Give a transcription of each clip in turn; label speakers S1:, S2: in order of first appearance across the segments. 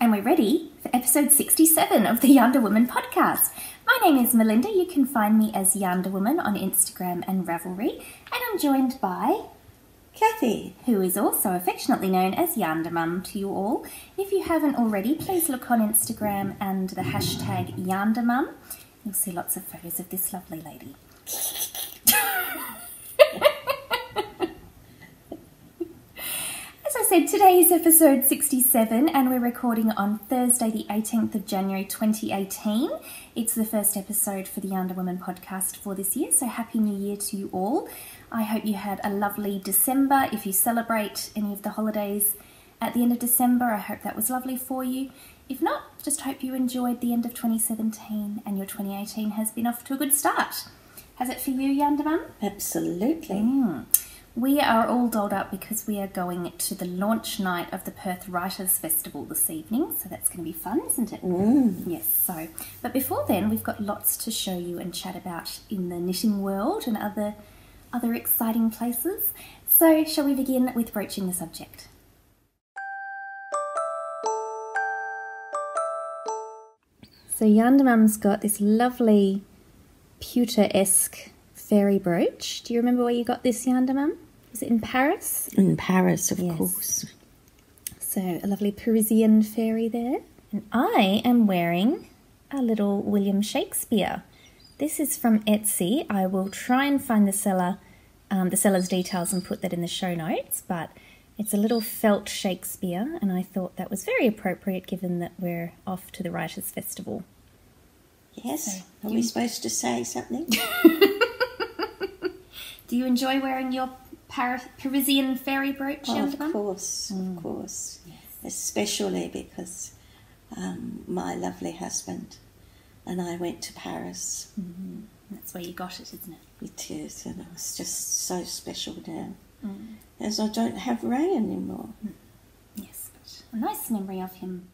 S1: And we're ready for episode 67 of the YarnderWoman Podcast. My name is Melinda. You can find me as YarnderWoman on Instagram and Ravelry. And I'm joined by
S2: Kathy,
S1: who is also affectionately known as YarnderMum to you all. If you haven't already, please look on Instagram and the hashtag YarnderMum. You'll see lots of photos of this lovely lady. As I said, today is episode 67 and we're recording on Thursday the 18th of January 2018. It's the first episode for the YarnderWoman Podcast for this year, so Happy New Year to you all. I hope you had a lovely December. If you celebrate any of the holidays at the end of December, I hope that was lovely for you. If not, just hope you enjoyed the end of 2017 and your 2018 has been off to a good start. Has it for you, YarnderMum?
S2: absolutely.
S1: We are all dolled up because we are going to the launch night of the Perth Writers' Festival this evening, so that's going to be fun, isn't it? Yes, but before then, we've got lots to show you and chat about in the knitting world and other exciting places. So, shall we begin with broaching the subject? So, YarnderMum's got this lovely pewter-esque fairy brooch. Do you remember where you got this, YarnderMum? Was it in Paris?
S2: In Paris, of
S1: Yes.
S2: course.
S1: So, a lovely Parisian fairy there. And I am wearing a little William Shakespeare. This is from Etsy. I will try and find the seller's details and put that in the show notes, but it's a little felt Shakespeare, and I thought that was very appropriate given that we're off to the Writers' Festival.
S2: Yes. Are we supposed to say something?
S1: Do you enjoy wearing your Parisian fairy brooch,
S2: Of
S1: YarnderMum?
S2: course, of course.
S1: Yes.
S2: Especially because my lovely husband and I went to Paris.
S1: That's where you got it, isn't it?
S2: It is, and it's just so special now. As I don't have Ray anymore.
S1: Yes, but a nice memory of him.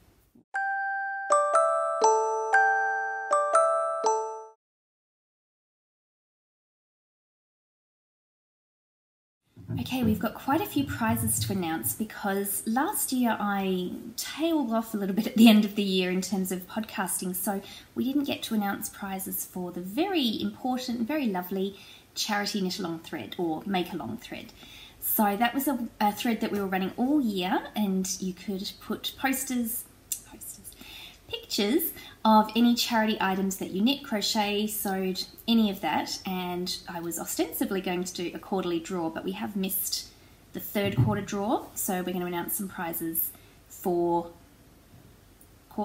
S1: Okay, we've got quite a few prizes to announce because last year I tailed off a little bit at the end of the year in terms of podcasting, so we didn't get to announce prizes for the very important, very lovely charity knit-along thread or make-along thread. So that was a thread that we were running all year, and you could put pictures of any charity items that you knit, crochet, sewed, any of that, and I was ostensibly going to do a quarterly draw, but we have missed the third quarter draw, so we're going to announce some prizes for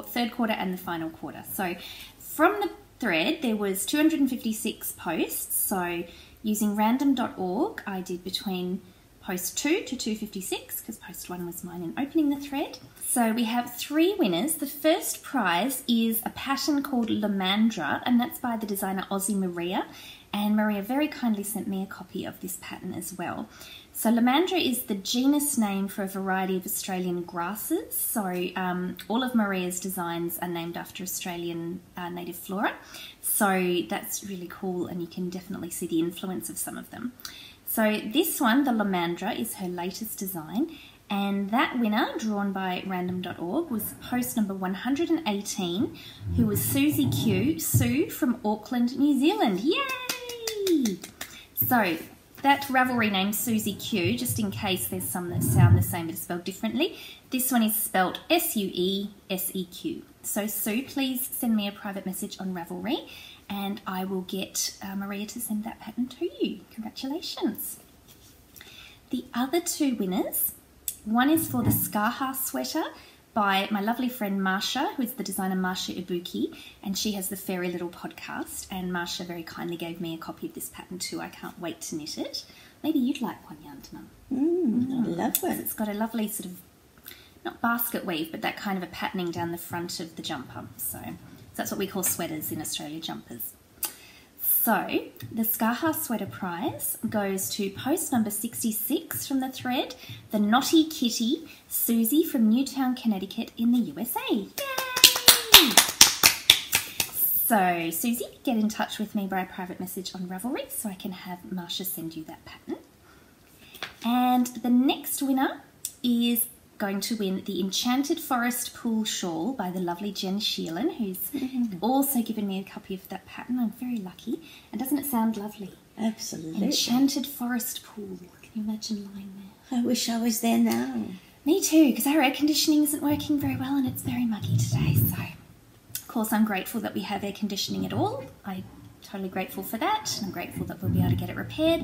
S1: third quarter and the final quarter. So from the thread there was 256 posts, so using random.org I did between post 2 to 256 because post 1 was mine in opening the thread. So we have 3 winners. The first prize is a pattern called Lamandra, and that's by the designer Aussie Maria, and Maria very kindly sent me a copy of this pattern as well. So Lamandra is the genus name for a variety of Australian grasses, so all of Maria's designs are named after Australian native flora, so that's really cool, and you can definitely see the influence of some of them. So this one, the Lamandra, is her latest design, and that winner, drawn by random.org, was post number 118, who was Susie Q, Sue from Auckland, New Zealand. Yay! So that Ravelry name, Susie Q, just in case there's some that sound the same but are spelled differently, this one is spelled S-U-E-S-E-Q. So Sue, please send me a private message on Ravelry, and I will get Maria to send that pattern to you. Congratulations. The other 2 winners, one is for the Skaha sweater by my lovely friend Marsha, who is the designer Marsha Ibuki, and she has the Fairy Little podcast, and Marsha very kindly gave me a copy of this pattern too. I can't wait to knit it. Maybe you'd like one, YarnderMum.
S2: I love one.
S1: It's got a lovely sort of, not basket weave, but that kind of a patterning down the front of the jumper. So that's what we call sweaters in Australia, jumpers. So the Skaha sweater prize goes to post number 66 from the thread, the Naughty Kitty, Susie from Newtown, Connecticut in the USA. Yay! So Susie, get in touch with me by a private message on Ravelry so I can have Marsha send you that pattern. And the next winner is going to win the Enchanted Forest Pool Shawl by the lovely Jen Sheelan, who's also given me a copy of that pattern. I'm very lucky. And doesn't it sound lovely?
S2: Absolutely.
S1: Enchanted Forest Pool. Can you imagine lying there?
S2: I wish I was there now.
S1: Me too, because our air conditioning isn't working very well and it's very muggy today. So, of course, I'm grateful that we have air conditioning at all. I'm totally grateful for that. And I'm grateful that we'll be able to get it repaired.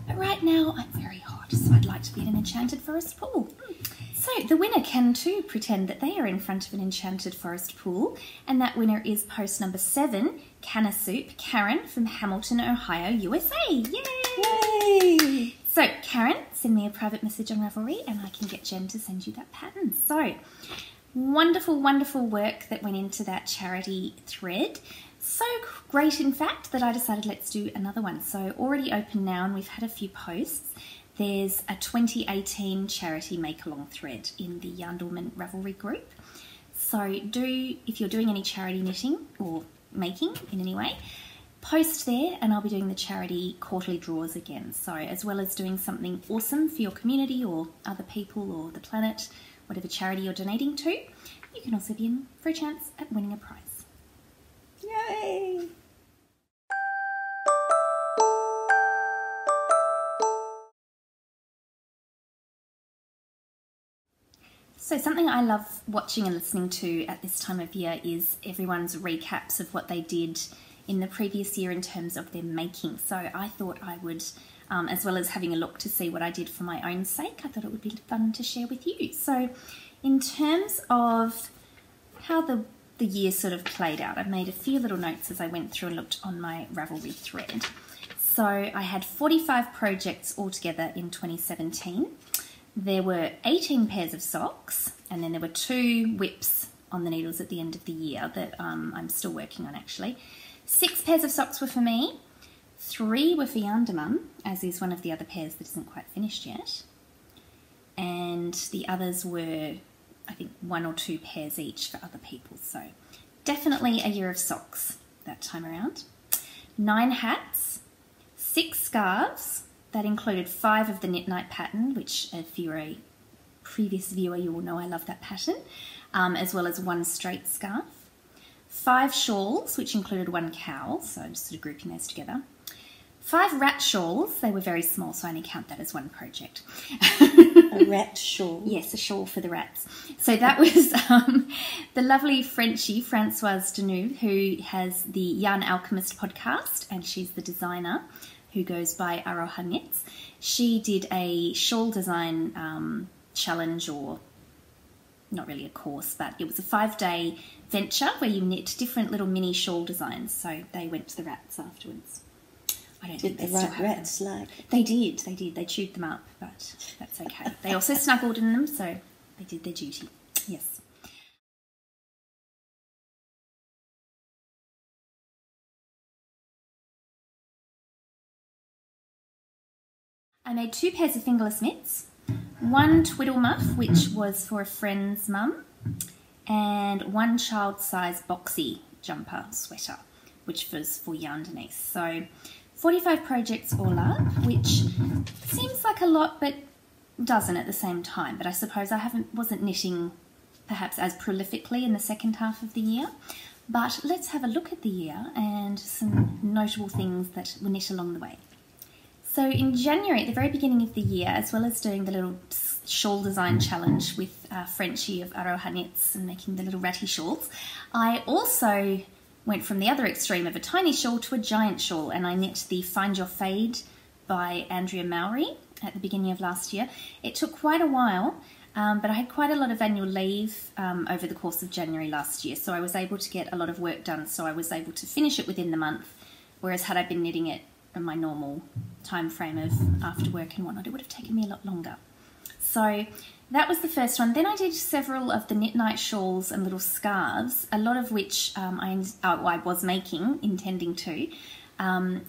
S1: But right now, I'm very hot, so I'd like to be in an Enchanted Forest Pool. So the winner can too pretend that they are in front of an Enchanted Forest Pool, and that winner is post number 7, Canna Soup, Karen from Hamilton, Ohio, USA. Yay!
S2: Yay!
S1: So Karen, send me a private message on Ravelry and I can get Jen to send you that pattern. So wonderful, wonderful work that went into that charity thread. So great, in fact, that I decided let's do another one. So already open now, and we've had a few posts. There's a 2018 charity make-along thread in the YarnderWoman Ravelry group. So if you're doing any charity knitting or making in any way, post there and I'll be doing the charity quarterly draws again. So as well as doing something awesome for your community or other people or the planet, whatever charity you're donating to, you can also be in for a chance at winning a prize.
S2: Yay!
S1: So something I love watching and listening to at this time of year is everyone's recaps of what they did in the previous year in terms of their making. So I thought I would, as well as having a look to see what I did for my own sake, I thought it would be fun to share with you. So in terms of how the year sort of played out, I've made a few little notes as I went through and looked on my Ravelry thread. So I had 45 projects altogether in 2017. There were 18 pairs of socks, and then there were 2 whips on the needles at the end of the year that I'm still working on actually. 6 pairs of socks were for me, 3 were for YarnderMum, as is one of the other pairs that isn't quite finished yet. And the others were, I think, 1 or 2 pairs each for other people. So definitely a year of socks that time around. 9 hats, 6 scarves. That included 5 of the Knit Night pattern, which if you're a previous viewer, you will know I love that pattern, as well as 1 straight scarf. 5 shawls, which included 1 cowl, so I'm just sort of grouping those together. 5 rat shawls, they were very small, so I only count that as one project.
S2: A rat shawl?
S1: Yes, a shawl for the rats. So that was the lovely Frenchie, Françoise Deneuve, who has the Yarn Alchemist podcast, and she's the designer who goes by Aroha Knits. She did a shawl design challenge, or not really a course, but it was a 5-day venture where you knit different little mini shawl designs. So they went to the rats afterwards. I don't think they still have
S2: rats
S1: them.
S2: like?
S1: They did. They chewed them up, but that's okay. They also snuggled in them, so they did their duty. Yes. I made 2 pairs of fingerless mitts, 1 twiddle muff, which was for a friend's mum, and 1 child-size boxy jumper sweater, which was for Yarn Denise. So 45 projects all up, which seems like a lot, but doesn't at the same time. But I suppose I wasn't knitting perhaps as prolifically in the second half of the year. But let's have a look at the year and some notable things that were knit along the way. So in January, at the very beginning of the year, as well as doing the little shawl design challenge with Frenchie of Aroha Knits and making the little ratty shawls, I also went from the other extreme of a tiny shawl to a giant shawl, and I knit the Find Your Fade by Andrea Mowry at the beginning of last year. It took quite a while, but I had quite a lot of annual leave over the course of January last year, so I was able to get a lot of work done, so I was able to finish it within the month, whereas had I been knitting it in my normal time frame of after work and whatnot, it would have taken me a lot longer. So that was the first one. Then I did several of the Knit Night shawls and little scarves, a lot of which I was making, intending to,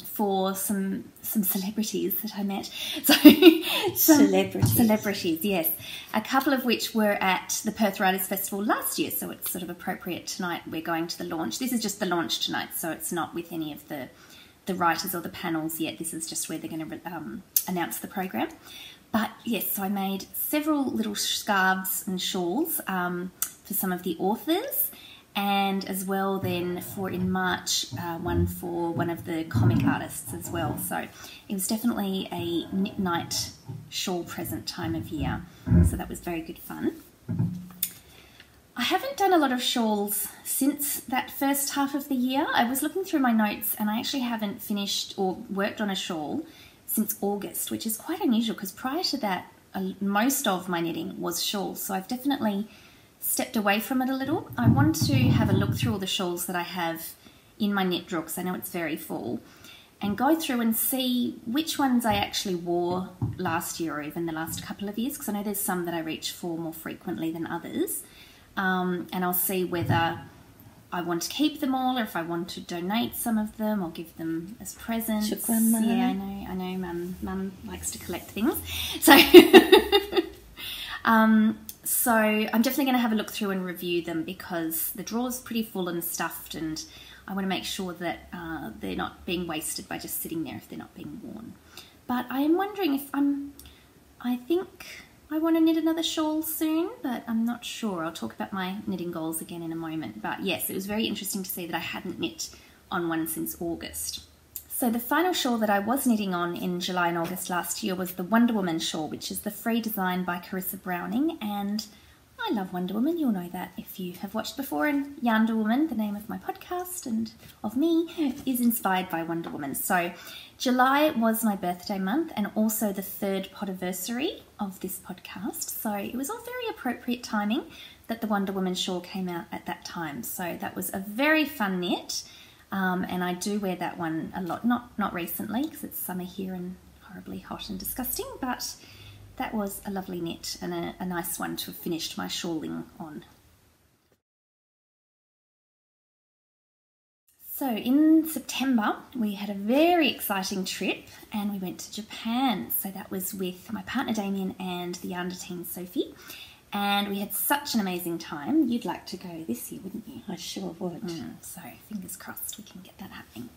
S1: for some celebrities that I met. So Celebrities, yes. A couple of which were at the Perth Writers' Festival last year, so it's sort of appropriate tonight. We're going to the launch. This is just the launch tonight, so it's not with any of the writers or the panels yet. This is just where they're going to announce the program. But yes, so I made several little scarves and shawls for some of the authors, and as well then for in March, one for one of the comic artists as well. So it was definitely a knit night shawl present time of year. So that was very good fun. I haven't done a lot of shawls since that first half of the year. I was looking through my notes and I actually haven't finished or worked on a shawl since August, which is quite unusual because prior to that, most of my knitting was shawls. So I've definitely stepped away from it a little. I want to have a look through all the shawls that I have in my knit drawer because I know it's very full, and go through and see which ones I actually wore last year or even the last couple of years, because I know there's some that I reach for more frequently than others. And I'll see whether I want to keep them all or if I want to donate some of them or give them as presents.
S2: To Grandma.
S1: Yeah, I know. Mum likes to collect things. So, so I'm definitely going to have a look through and review them because the drawer's pretty full and stuffed, and I want to make sure that they're not being wasted by just sitting there if they're not being worn. But I am wondering if I think I want to knit another shawl soon, but I'm not sure. I'll talk about my knitting goals again in a moment. But yes, it was very interesting to see that I hadn't knit on one since August. So the final shawl that I was knitting on in July and August last year was the YarnderWoman shawl, which is the free design by Carissa Browning. And I love Wonder Woman, you'll know that if you have watched before. And YarnderWoman, the name of my podcast and of me, is inspired by Wonder Woman. So July was my birthday month and also the 3rd podiversary of this podcast. So it was all very appropriate timing that the Wonder Woman shawl came out at that time. So that was a very fun knit. And I do wear that one a lot, not recently because it's summer here and horribly hot and disgusting, but that was a lovely knit and a nice one to have finished my shawling on. So in September, we had a very exciting trip and we went to Japan. So that was with my partner Damien and the Yarnder team Sophie. And we had such an amazing time. You'd like to go this year, wouldn't you?
S2: I sure would.
S1: So fingers crossed we can get that happening.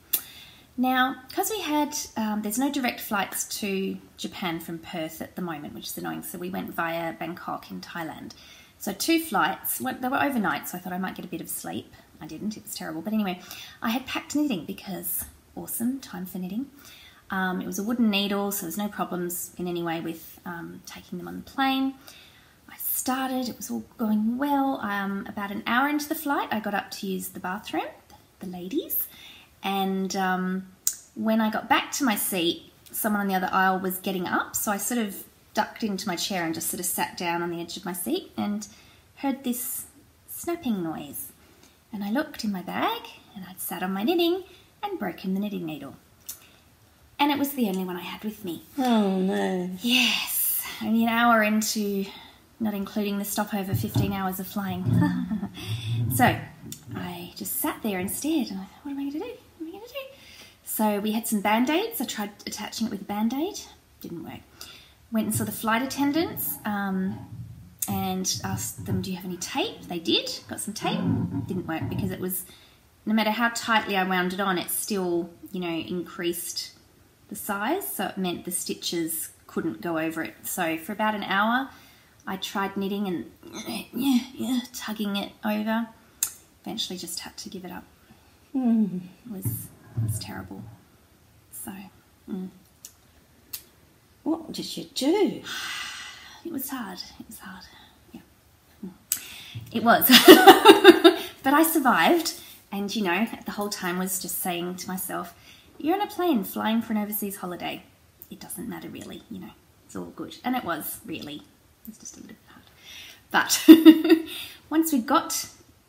S1: Now, because we had, there's no direct flights to Japan from Perth at the moment, which is annoying. So we went via Bangkok in Thailand. So 2 flights, they were overnight, so I thought I might get a bit of sleep. I didn't, it was terrible. But anyway, I had packed knitting because awesome, time for knitting. It was a wooden needle, so there's no problems in any way with taking them on the plane. I started, it was all going well. About an hour into the flight, I got up to use the bathroom, the ladies. And when I got back to my seat, someone on the other aisle was getting up. So I sort of ducked into my chair and just sort of sat down on the edge of my seat and heard this snapping noise. And I looked in my bag and I'd sat on my knitting and broken the knitting needle. And it was the only one I had with me.
S2: Oh no.
S1: Yes, only an hour into, not including the stopover, 15 hours of flying. So I just sat there and stared and I thought, what am I going to do? What am I going to do? So we had some Band-Aids. I tried attaching it with a Band-Aid. Didn't work. Went and saw the flight attendants and asked them, do you have any tape? They did. Got some tape. Didn't work because it was, no matter how tightly I wound it on, it still, increased the size. So it meant the stitches couldn't go over it. So for about an hour, I tried knitting and tugging it over. Eventually just had to give it up. It was terrible. So,
S2: What did you do?
S1: It was hard. Yeah. It was. But I survived. And, the whole time was just saying to myself, you're on a plane flying for an overseas holiday. It doesn't matter really, It's all good. And it was really. It was just a little bit hard. But once we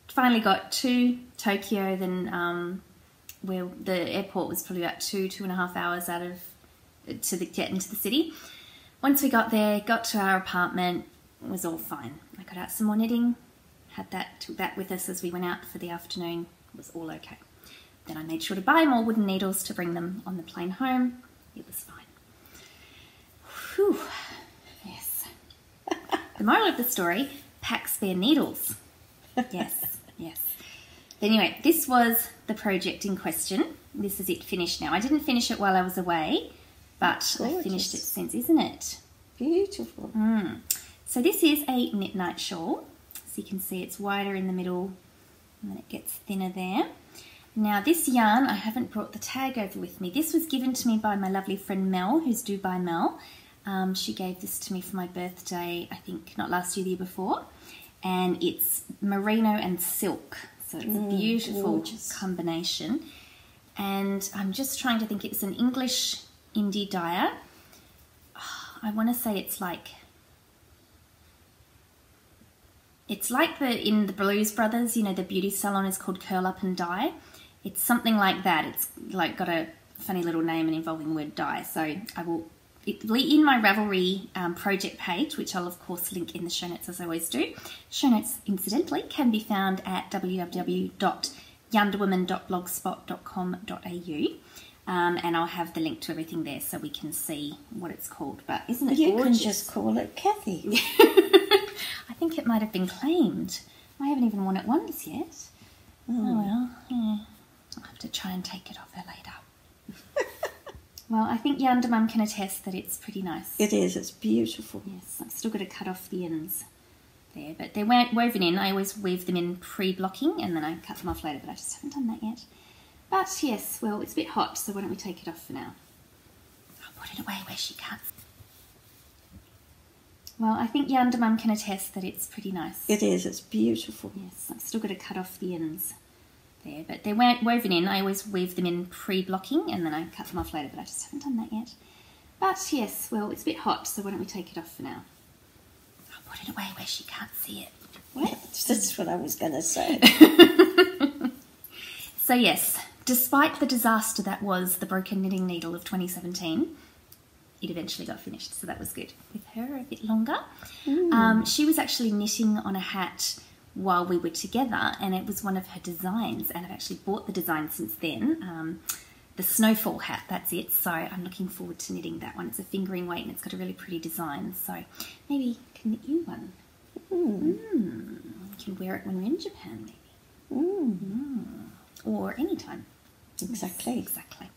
S1: finally got to Tokyo, then where the airport was probably about 2.5 hours to get into the city. Once we got there, got to our apartment, it was all fine. I got out some more knitting, took that with us as we went out for the afternoon. It was all okay. Then I made sure to buy more wooden needles to bring them on the plane home. It was fine. Whew. Yes. The moral of the story, pack spare needles. Yes. But anyway, this was the project in question. This is it finished now. I didn't finish it while I was away, but I finished it since, isn't it?
S2: Beautiful.
S1: So this is a knit night shawl. So you can see it's wider in the middle and then it gets thinner there. Now this yarn, I haven't brought the tag over with me. This was given to me by my lovely friend Mel, who's Dubai Mel. She gave this to me for my birthday, I think not last year, the year before. And it's merino and silk. So it's a beautiful
S2: gorgeous
S1: combination. And I'm just trying to think, it's an English indie dyer. I want to say it's like in the Blues Brothers, you know, the beauty salon is called Curl Up and Dye. It's something like that. It's like got a funny little name and involving the word dye. So it'll be in my Ravelry project page, which I'll of course link in the show notes as I always do. Show notes, incidentally, can be found at www.YarnderWoman.blogspot.com.au. And I'll have the link to everything there so we can see what it's called. But isn't it gorgeous? You
S2: can just call it Kathy.
S1: I think it might have been claimed. I haven't even worn it once yet. Oh well, yeah. I'll have to try and take it off her later. Well, I think Yarnder Mum can attest that it's pretty nice.
S2: It is, it's beautiful.
S1: Yes, I've still got to cut off the ends there, but they're woven in. I always weave them in pre-blocking and then I cut them off later, but I just haven't done that yet. But yes, well, it's a bit hot, so why don't we take it off for now? I'll put it away where she can't. Well, I think Yarnder Mum can attest that it's pretty nice.
S2: It is, it's beautiful.
S1: Yes, I've still got to cut off the ends there, but they're woven in. I always weave them in pre-blocking and then I cut them off later, but I just haven't done that yet. But yes, well, it's a bit hot, so why don't we take it off for now? I'll put it away where she can't see it.
S2: What? That's what I was going to say.
S1: So yes, despite the disaster that was the broken knitting needle of 2017, it eventually got finished, so that was good. With her a bit longer. She was actually knitting on a hat while we were together, and it was one of her designs, and I've actually bought the design since then. The snowfall hat, that's it. So I'm looking forward to knitting that one. It's a fingering weight and it's got a really pretty design, so maybe I can knit you one. You can wear it when we're in Japan, maybe. Or anytime.
S2: Exactly.
S1: Yes, exactly.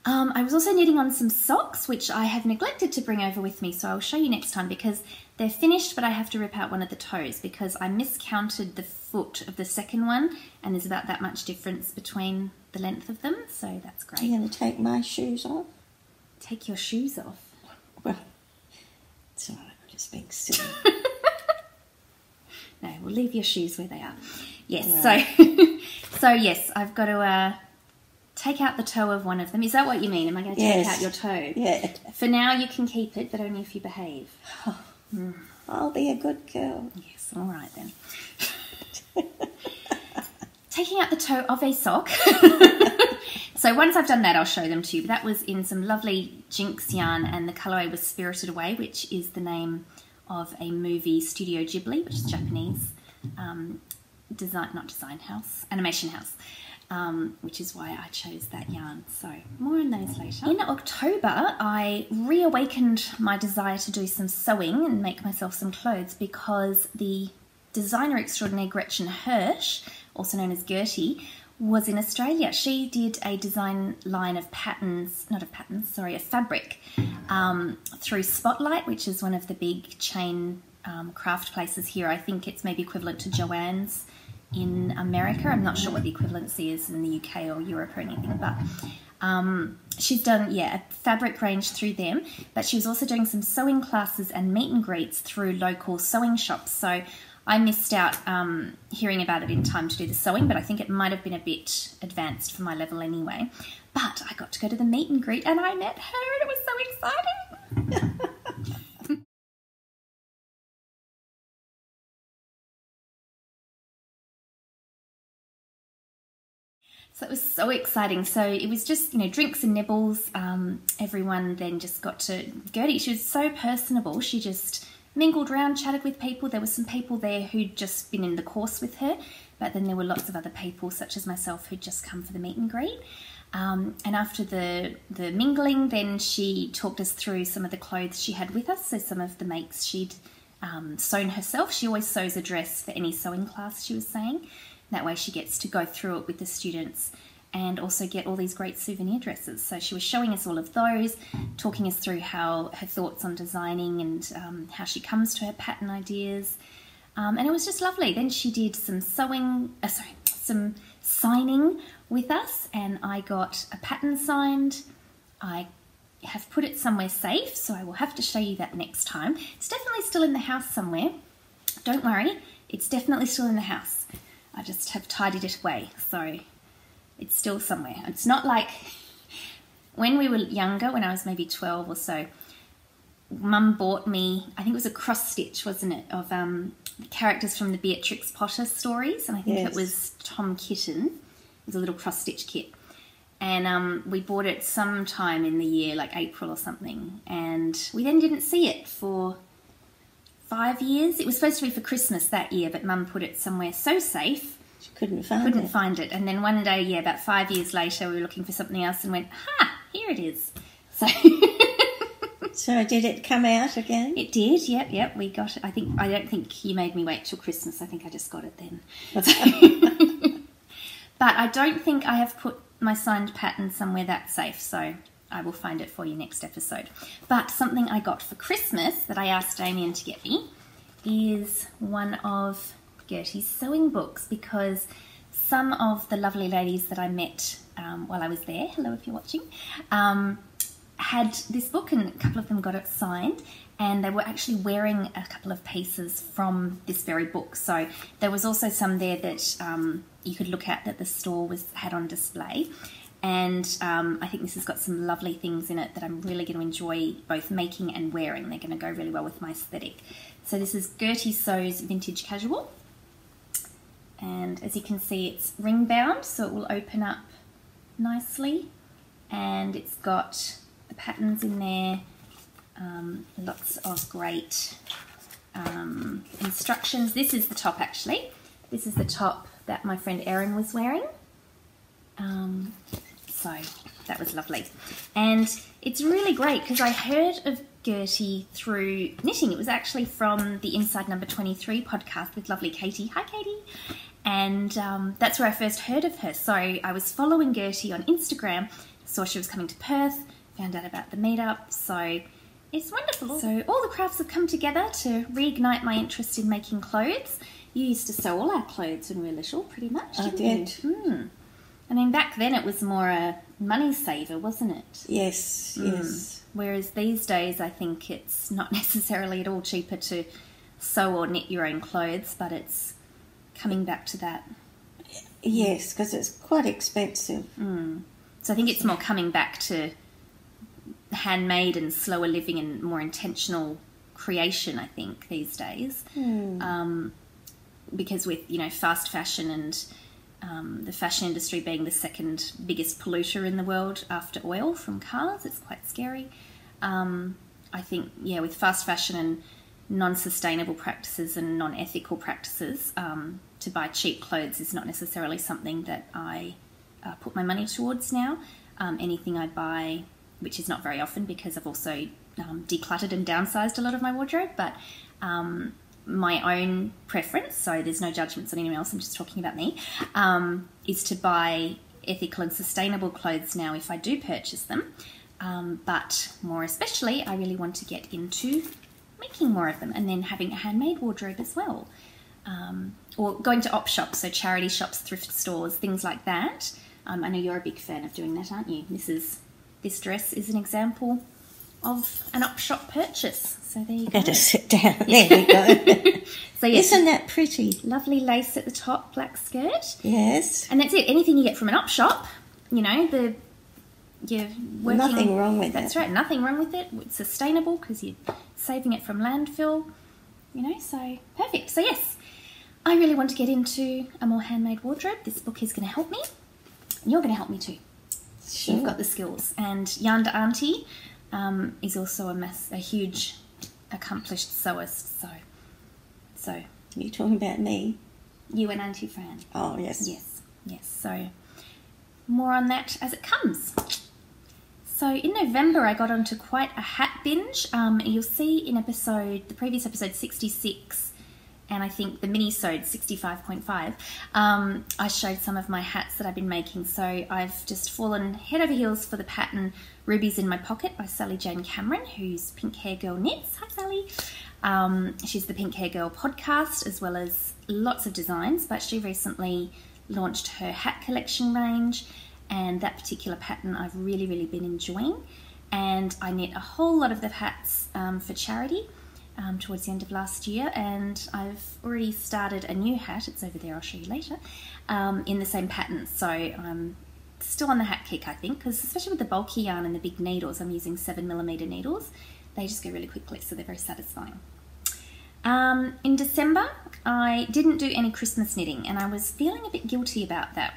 S1: I was also knitting on some socks, which I have neglected to bring over with me, so I'll show you next time because they're finished, but I have to rip out one of the toes because I miscounted the foot of the second one, and there's about that much difference between the length of them, so that's great.
S2: You're going to take my shoes off?
S1: Take your shoes off?
S2: Well, it's all right, I'm just being silly.
S1: No, we'll leave your shoes where they are. Yes,
S2: Right.
S1: So yes, I've got to take out the toe of one of them. Is that what you mean? Am I going to take out your toe?
S2: Yeah.
S1: For now, you can keep it, but only if you behave.
S2: I'll be a good girl.
S1: Yes, all right then. Taking out the toe of a sock. So once I've done that, I'll show them to you. But that was in some lovely Jinx yarn, and the colourway was Spirited Away, which is the name of a movie, Studio Ghibli, which is Japanese animation house. Which is why I chose that yarn. So more on those later. In October, I reawakened my desire to do some sewing and make myself some clothes because the designer extraordinaire Gretchen Hirsch, also known as Gertie, was in Australia. She did a design line of fabric through Spotlight, which is one of the big chain craft places here. I think it's maybe equivalent to Joann's in America. I'm not sure what the equivalency is in the UK or Europe or anything, but she's done, a fabric range through them, but she was also doing some sewing classes and meet and greets through local sewing shops. So I missed out hearing about it in time to do the sewing, but I think it might have been a bit advanced for my level anyway. But I got to go to the meet and greet and I met her and it was so exciting. So it was so exciting. So it was just, drinks and nibbles. Everyone then just got to Gertie. She was so personable. She just mingled around, chatted with people. There were some people there who'd just been in the course with her, but then there were lots of other people, such as myself, who'd just come for the meet and greet. And after the mingling, then she talked us through some of the clothes she had with us. So some of the makes she'd sewn herself. She always sews a dress for any sewing class, she was saying. That way she gets to go through it with the students and also get all these great souvenir dresses. So she was showing us all of those, talking us through how her thoughts on designing and how she comes to her pattern ideas. And it was just lovely. Then she did some some signing with us, and I got a pattern signed. I have put it somewhere safe, so I will have to show you that next time. It's definitely still in the house somewhere. Don't worry, it's definitely still in the house. I just have tidied it away, so it's still somewhere. It's not like when we were younger, when I was maybe 12 or so, Mum bought me, I think it was a cross stitch, wasn't it, of characters from the Beatrix Potter stories, and I think it was Tom Kitten. It was a little cross stitch kit. And we bought it sometime in the year, like April or something, and we then didn't see it for 5 years. It was supposed to be for Christmas that year, but Mum put it somewhere so safe.
S2: She couldn't find it.
S1: And then one day, about 5 years later, we were looking for something else and went, here it is. So
S2: So did it come out again?
S1: It did, yep. We got it. I don't think you made me wait till Christmas. I think I just got it then. But I don't think I have put my signed pattern somewhere that safe, so I will find it for you next episode. But something I got for Christmas that I asked Damien to get me is one of Gertie's sewing books, because some of the lovely ladies that I met while I was there, hello if you're watching, had this book, and a couple of them got it signed, and they were actually wearing a couple of pieces from this very book. So there was also some there that you could look at that the store had on display. And I think this has got some lovely things in it that I'm really going to enjoy both making and wearing. They're going to go really well with my aesthetic. So this is Gertie Sews Vintage Casual. And as you can see, it's ring bound, so it will open up nicely. And it's got the patterns in there, lots of great instructions. This is the top, actually. This is the top that my friend Erin was wearing. So that was lovely. And it's really great because I heard of Gertie through knitting. It was actually from the Inside Number 23 podcast with lovely Katie. Hi, Katie. And that's where I first heard of her. So I was following Gertie on Instagram, saw she was coming to Perth, found out about the meetup. So it's wonderful. So all the crafts have come together to reignite my interest in making clothes. You used to sew all our clothes when we were little, pretty much, didn't you? I mean, back then it was more a money saver, wasn't it?
S2: Yes, yes.
S1: Whereas these days I think it's not necessarily at all cheaper to sew or knit your own clothes, but it's coming back to that.
S2: Yes, because it's quite expensive.
S1: So I think it's more coming back to handmade and slower living and more intentional creation, I think, these days. Because with, fast fashion and the fashion industry being the second biggest polluter in the world after oil from cars, it's quite scary. I think, with fast fashion and non-sustainable practices and non-ethical practices, to buy cheap clothes is not necessarily something that I put my money towards now. Anything I buy, which is not very often because I've also decluttered and downsized a lot of my wardrobe, but my own preference, so there's no judgments on anyone else, I'm just talking about me, is to buy ethical and sustainable clothes now if I do purchase them. But more especially, I really want to get into making more of them and then having a handmade wardrobe as well. Or going to op shops, so charity shops, thrift stores, things like that. I know you're a big fan of doing that, aren't you? This dress is an example of an op shop purchase. So there you go.
S2: Better sit down. There we go.
S1: So yes,
S2: isn't that pretty?
S1: Lovely lace at the top, black skirt.
S2: Yes.
S1: And that's it. Anything you get from an op shop, you're working.
S2: Nothing wrong with it.
S1: That's right. Nothing wrong with it. It's sustainable because you're saving it from landfill. So perfect. So yes, I really want to get into a more handmade wardrobe. This book is going to help me, and you're going to help me too.
S2: Sure.
S1: You've got the skills. And Yarnder Auntie is also a huge accomplished sewist. So
S2: You're talking about me?
S1: You and Auntie Fran.
S2: Oh, yes.
S1: Yes. So more on that as it comes. So in November, I got onto quite a hat binge. You'll see in the previous episode 66 and I think the mini-sode 65.5, I showed some of my hats that I've been making. So I've just fallen head over heels for the pattern Rubies in My Pocket by Sally Jane Cameron, who's Pink Hair Girl Knits. Hi, Sally. She's the Pink Hair Girl podcast, as well as lots of designs, but she recently launched her hat collection range, and that particular pattern I've really, really been enjoying. And I knit a whole lot of the hats for charity towards the end of last year, and I've already started a new hat, it's over there, I'll show you later, in the same pattern. So I'm still on the hat kick, I think, because especially with the bulky yarn and the big needles, I'm using 7mm needles. They just go really quickly, so they're very satisfying. In December, I didn't do any Christmas knitting, and I was feeling a bit guilty about that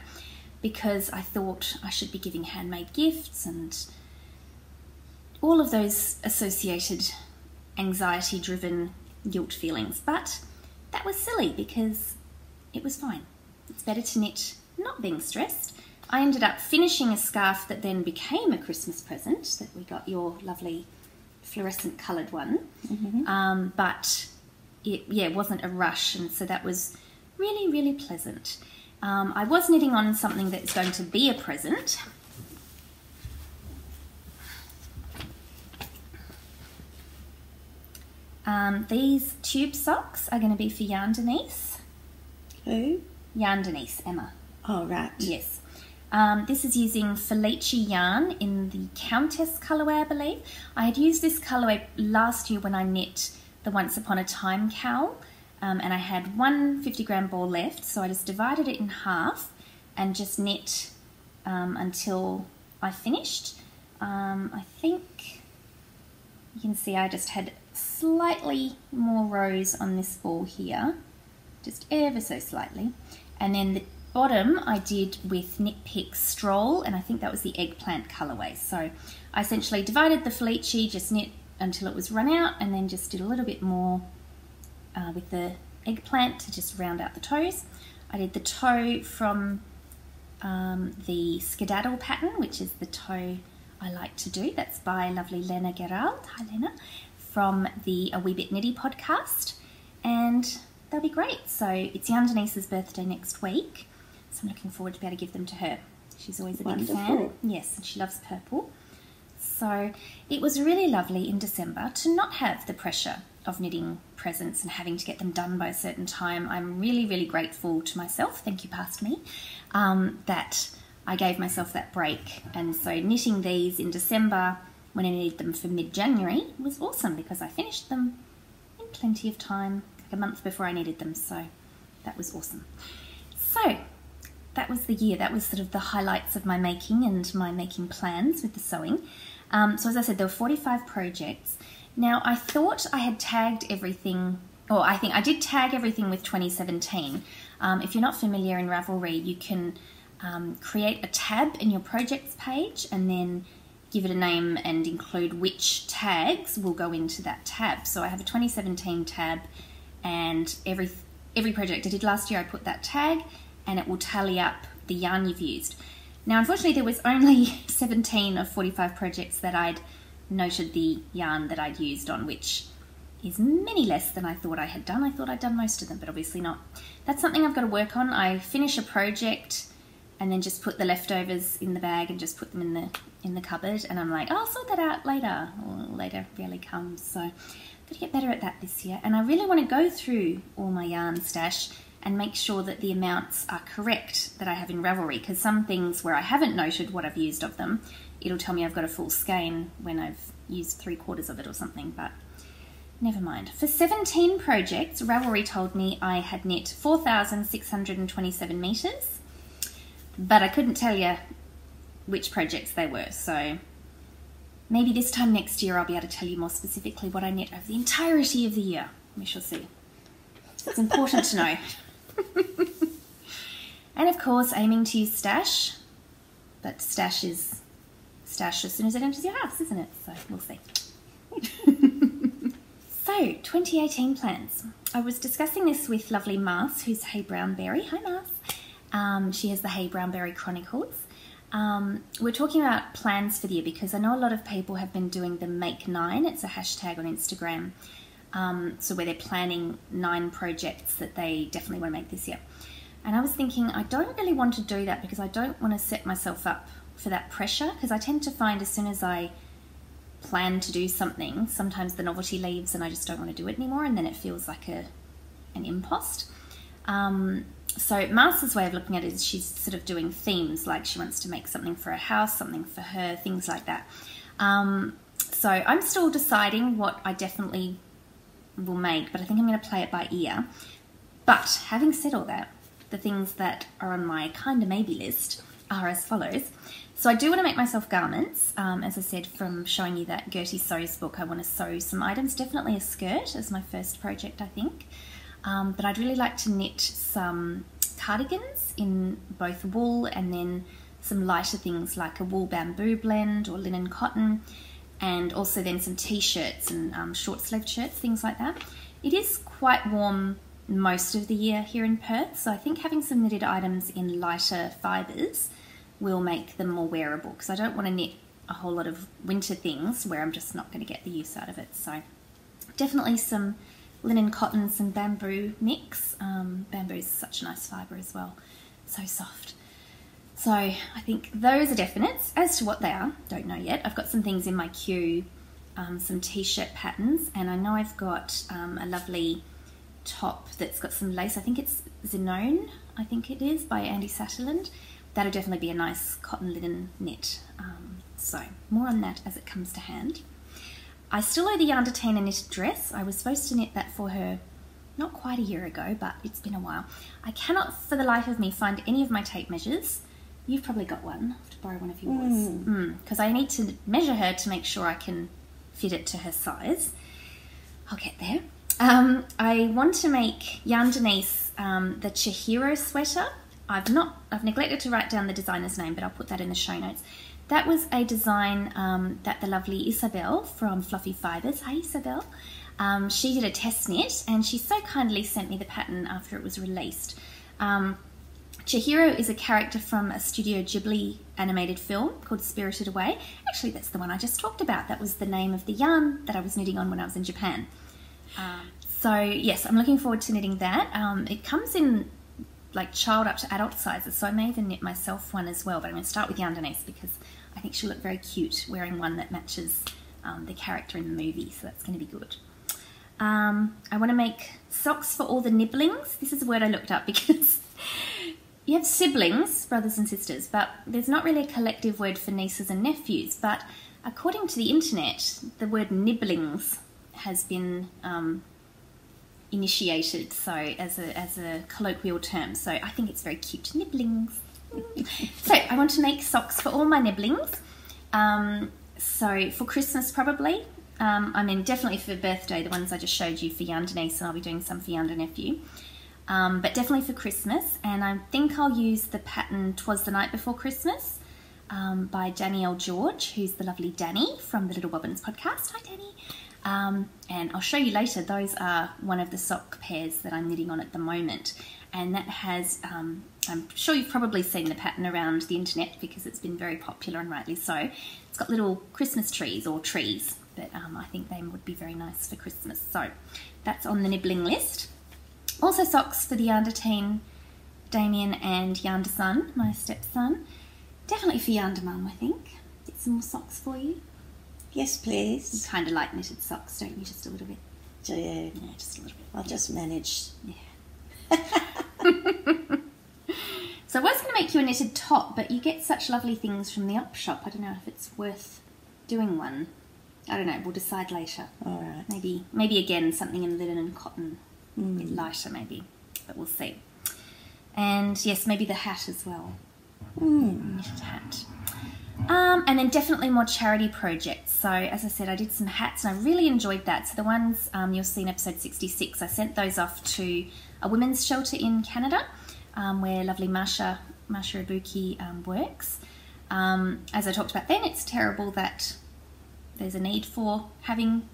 S1: because I thought I should be giving handmade gifts and all of those associated anxiety-driven guilt feelings, but that was silly because it was fine. It's better to knit not being stressed. I ended up finishing a scarf that then became a Christmas present, that we got your lovely fluorescent coloured one, but it wasn't a rush, and so that was really, really pleasant. I was knitting on something that's going to be a present. These tube socks are going to be for YarnderWoman.
S2: Who?
S1: YarnderWoman, Emma.
S2: Oh, right.
S1: Yes. This is using Felice yarn in the Countess colourway, I believe. I had used this colourway last year when I knit the Once Upon a Time cowl, and I had one 50-gram ball left, so I just divided it in half and just knit until I finished. I think you can see I just had slightly more rows on this ball here, just ever so slightly, and then the bottom I did with Knit Pick Stroll, and I think that was the eggplant colourway. So I essentially divided the Felice, just knit until it was run out, and then just did a little bit more with the eggplant to just round out the toes. I did the toe from the Skedaddle pattern, which is the toe I like to do. That's by lovely Lena Gerald. Hi, Lena. From the A Wee Bit Nitty podcast, and they'll be great. So it's YarnderWoman's birthday next week, so I'm looking forward to be able to give them to her. She's always a big fan. Yes, and she loves purple. So it was really lovely in December to not have the pressure of knitting presents and having to get them done by a certain time. I'm really, really grateful to myself, thank you past me, that I gave myself that break. And so knitting these in December when I needed them for mid-January was awesome because I finished them in plenty of time, like a month before I needed them, so that was awesome. So that was the year. That was sort of the highlights of my making and my making plans with the sewing. So as I said, there were 45 projects. Now I thought I had tagged everything, or I think I did tag everything with 2017. If you're not familiar in Ravelry, you can create a tab in your projects page and then give it a name and include which tags will go into that tab. So I have a 2017 tab, and every project I did last year I put that tag and it will tally up the yarn you've used. Now unfortunately there was only 17 of 45 projects that I'd noted the yarn that I'd used on, which is many less than I thought I had done. I thought I'd done most of them, but obviously not. That's something I've got to work on. I finish a project and then just put the leftovers in the bag and just put them in the cupboard, and I'm like, oh, I'll sort that out later. Well, later rarely comes, so I've got to get better at that this year. And I really want to go through all my yarn stash and make sure that the amounts are correct that I have in Ravelry, because some things where I haven't noted what I've used of them, it'll tell me I've got a full skein when I've used 3/4 of it or something, but never mind. For 17 projects, Ravelry told me I had knit 4,627 metres, but I couldn't tell you which projects they were, so maybe this time next year I'll be able to tell you more specifically what I knit over the entirety of the year. We shall see. It's important to know. And of course, aiming to use stash, but stash is stash as soon as it enters your house, isn't it? So we'll see. So, 2018 plans. I was discussing this with lovely Mars, who's Hey Brownberry. Hi Mars. She has the Hey Brownberry Chronicles. We're talking about plans for the year because I know a lot of people have been doing the Make 9. It's a hashtag on Instagram. So where they're planning 9 projects that they definitely want to make this year. And I was thinking, I don't really want to do that because I don't want to set myself up for that pressure, because I tend to find as soon as I plan to do something, sometimes the novelty leaves and I just don't want to do it anymore, and then it feels like an impost. So Martha's way of looking at it is she's sort of doing themes, like she wants to make something for her house, something for her, things like that. So I'm still deciding what I definitely will make, but I think I'm going to play it by ear. But having said all that, the things that are on my kind of maybe list are as follows. So I do want to make myself garments. As I said, from showing you that Gertie Sews book, I want to sew some items, definitely a skirt as my first project, I think. But I'd really like to knit some cardigans in both wool and then some lighter things like a wool bamboo blend or linen cotton, and also then some t-shirts and short-sleeved shirts, things like that. It is quite warm most of the year here in Perth, so I think having some knitted items in lighter fibres will make them more wearable, because I don't want to knit a whole lot of winter things where I'm just not going to get the use out of it. So definitely some linen cotton, some bamboo mix. Bamboo is such a nice fibre as well, so soft. So I think those are definites. As to what they are, don't know yet. I've got some things in my queue, some t-shirt patterns, and I know I've got a lovely top that's got some lace. I think it's Zenone, I think it is, by Andy Satterland. That'll definitely be a nice cotton linen knit. So more on that as it comes to hand. I still owe the Yarnderwoman a knitted dress. I was supposed to knit that for her not quite a year ago, but it's been a while. I cannot for the life of me find any of my tape measures. You've probably got one. I have to borrow one of yours. Because I need to measure her to make sure I can fit it to her size. I'll get there. I want to make Yarn Denise the Chihiro sweater. I've neglected to write down the designer's name, but I'll put that in the show notes. That was a design that the lovely Isabel from Fluffy Fibres, hi Isabel, she did a test knit, and she so kindly sent me the pattern after it was released. Chihiro is a character from a Studio Ghibli animated film called Spirited Away. Actually, that's the one I just talked about. That was the name of the yarn that I was knitting on when I was in Japan. So yes, I'm looking forward to knitting that. It comes in like child up to adult sizes, so I may even knit myself one as well, but I'm going to start with Yarn Denise because I think she'll look very cute wearing one that matches the character in the movie, so that's going to be good. I want to make socks for all the nibblings. This is a word I looked up because you have siblings, brothers and sisters, but there's not really a collective word for nieces and nephews, but according to the internet, the word nibblings has been initiated, so as a colloquial term, so I think it's very cute. Nibblings. So I want to make socks for all my nibblings. So for Christmas probably. I mean definitely for birthday, the ones I just showed you for Yarn Denise, and I'll be doing some for Yarn Nephew. But definitely for Christmas, and I think I'll use the pattern 'Twas the Night Before Christmas by Danielle George, who's the lovely Danny from the YarnderWoman Podcast. Hi Danny. And I'll show you later, those are one of the sock pairs that I'm knitting on at the moment, and that has, I'm sure you've probably seen the pattern around the internet because it's been very popular, and rightly so. It's got little Christmas trees, or trees, but I think they would be very nice for Christmas, so that's on the nibbling list. Also socks for the Yarnderteen, Damien and Yarnderson, my stepson. Definitely for Yarndermum, I think. Get some more socks for you.
S2: Yes, please.
S1: You kind of like knitted socks, don't you? Just a little bit.
S2: Yeah,
S1: just a little bit.
S2: I'll just manage.
S1: Yeah. So I was going to make you a knitted top, but you get such lovely things from the op shop. I don't know if it's worth doing one. I don't know. We'll decide later.
S2: All right.
S1: Maybe again something in linen and cotton, a bit lighter maybe, but we'll see. And yes, maybe the hat as well. Knitted hat. And then definitely more charity projects. So as I said, I did some hats and I really enjoyed that. So the ones you'll see in episode 66, I sent those off to a women's shelter in Canada, where lovely Masha Ibuki works. As I talked about then, it's terrible that there's a need for having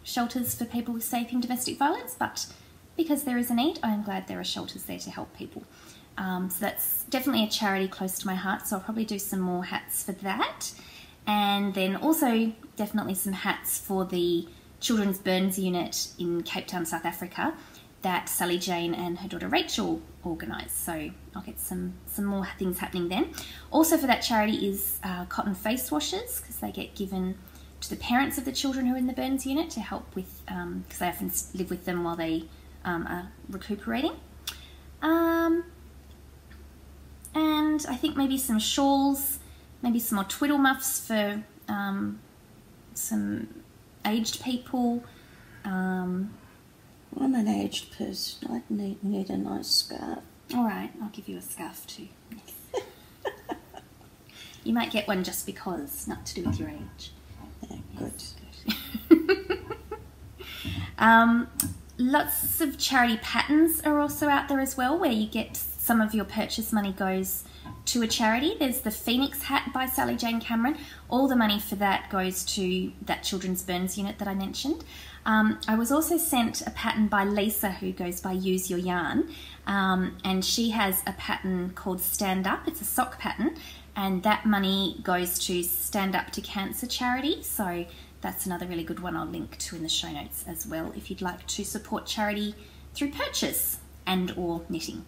S1: shelters for people escaping domestic violence, but because there is a need, I am glad there are shelters there to help people. So that's definitely a charity close to my heart, so I'll probably do some more hats for that. And then also definitely some hats for the children's burns unit in Cape Town, South Africa, that Sally Jane and her daughter Rachel organised. So I'll get some more things happening then. Also for that charity is cotton face washers, because they get given to the parents of the children who are in the burns unit to help with, because they often live with them while they are recuperating. And I think maybe some shawls, maybe some more twiddle muffs for some aged people.
S2: I'm an aged person. I'd need a nice scarf.
S1: All right, I'll give you a scarf too. You might get one just because, not to do with your age.
S2: Yeah, good.
S1: Lots of charity patterns are also out there as well, where you get some of your purchase money goes to a charity. There's the Phoenix hat by Sally Jane Cameron. All the money for that goes to that children's burns unit that I mentioned. I was also sent a pattern by Lisa, who goes by Use Your Yarn, and she has a pattern called Stand Up. It's a sock pattern, and that money goes to Stand Up to Cancer charity. So that's another really good one I'll link to in the show notes as well, if you'd like to support charity through purchase and or knitting.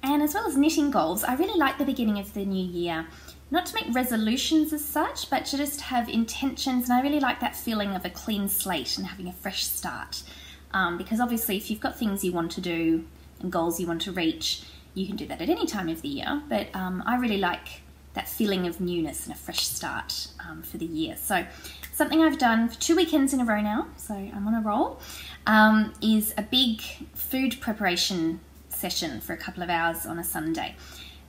S1: And as well as knitting goals, I really like the beginning of the new year, not to make resolutions as such, but to just have intentions. And I really like that feeling of a clean slate and having a fresh start. Because obviously if you've got things you want to do and goals you want to reach, you can do that at any time of the year. But I really like that feeling of newness and a fresh start for the year. So something I've done for 2 weekends in a row now, so I'm on a roll, is a big food preparation session for a couple of hours on a Sunday.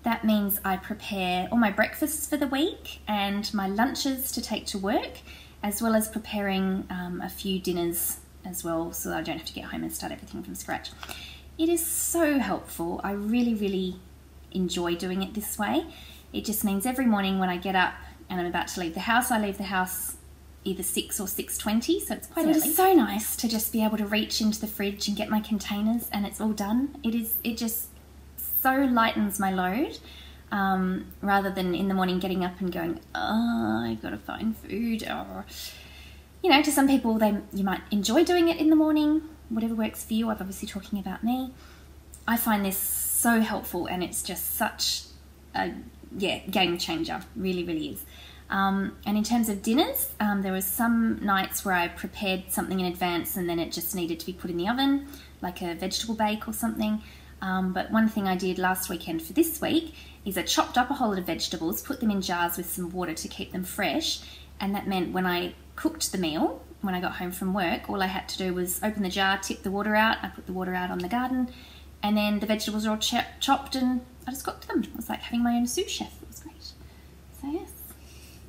S1: That means I prepare all my breakfasts for the week and my lunches to take to work, as well as preparing a few dinners as well, so that I don't have to get home and start everything from scratch. It is so helpful. I really, really enjoy doing it this way. It just means every morning when I get up and I'm about to leave the house, I leave the house either 6 or 6:20, so it's quite early. It's so nice to just be able to reach into the fridge and get my containers and it's all done. It just so lightens my load, rather than in the morning getting up and going, oh, I've got to find food. Or, you know, to some people, you might enjoy doing it in the morning, whatever works for you. I'm obviously talking about me. I find this so helpful, and it's just such a game changer. Really, really is. And in terms of dinners, there was some nights where I prepared something in advance and then it just needed to be put in the oven, like a vegetable bake or something. But one thing I did last weekend for this week is I chopped up a whole lot of vegetables, put them in jars with some water to keep them fresh, and that meant when I cooked the meal, when I got home from work, all I had to do was open the jar, tip the water out, I put the water out on the garden, and then the vegetables are all chopped and I just cooked them. It was like having my own sous chef. It was great. So yes,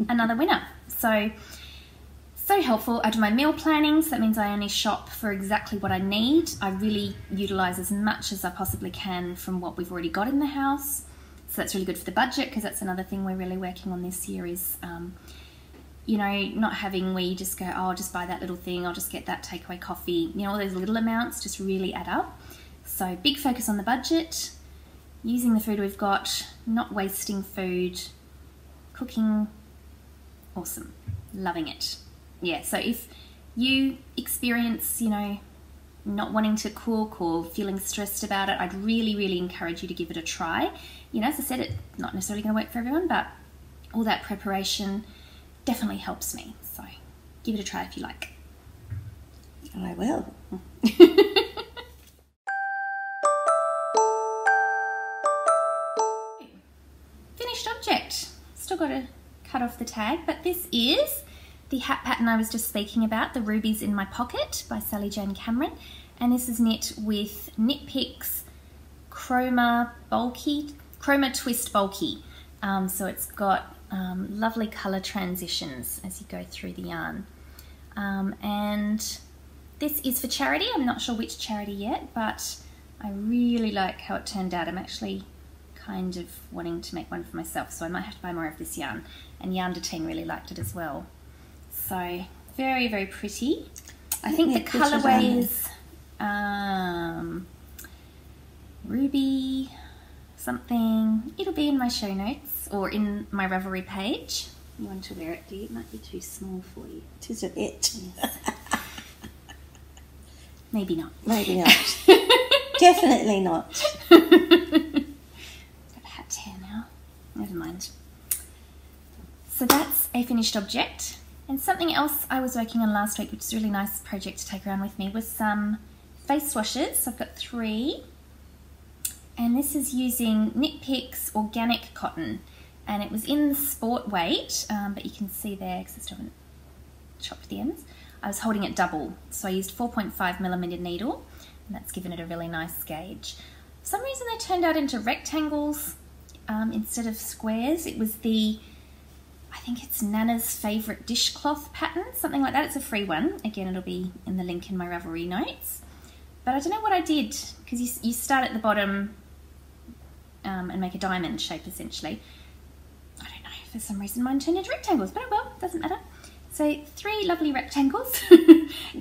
S1: another winner. So helpful. I do my meal planning, so that means I only shop for exactly what I need. I really utilise as much as I possibly can from what we've already got in the house. So that's really good for the budget, because that's another thing we're really working on this year is, you know, not having where you just go, oh, I'll just buy that little thing, I'll just get that takeaway coffee. You know, all those little amounts just really add up. So big focus on the budget, using the food we've got, not wasting food, cooking, awesome, loving it. Yeah, so if you experience, you know, not wanting to cook or feeling stressed about it, I'd really, really encourage you to give it a try. You know, as I said, it's not necessarily going to work for everyone, but all that preparation definitely helps me. So give it a try if you like.
S2: I will.
S1: Finished object. Still got to cut off the tag, but this is the hat pattern I was just speaking about, the Rubies in My Pocket by Sally Jane Cameron, and this is knit with Knit Picks Chroma Twist Bulky. So it's got lovely colour transitions as you go through the yarn. And this is for charity. I'm not sure which charity yet, but I really like how it turned out. I'm actually kind of wanting to make one for myself, so I might have to buy more of this yarn. And YarnderWoman really liked it as well. So very, very pretty. I think the colourway is ruby something. It'll be in my show notes or in my Ravelry page. You want to wear it, do you? It might be too small for you.
S2: It is a bit.
S1: Yes. Maybe not.
S2: Maybe not. Definitely not.
S1: Got a hat tear now. Never mind. So that's a finished object. And something else I was working on last week, which is a really nice project to take around with me, was some face washes. So I've got 3. And this is using Knit Picks organic cotton. And it was in the sport weight, but you can see there, because I still haven't chopped the ends, I was holding it double. So I used 4.5mm needle, and that's given it a really nice gauge. For some reason they turned out into rectangles instead of squares. It was I think it's Nana's favourite dishcloth pattern, something like that. It's a free one. Again, it'll be in the link in my Ravelry notes. But I don't know what I did, because you start at the bottom and make a diamond shape, essentially. I don't know, for some reason mine turned into rectangles, but oh well, doesn't matter. So 3 lovely rectangles,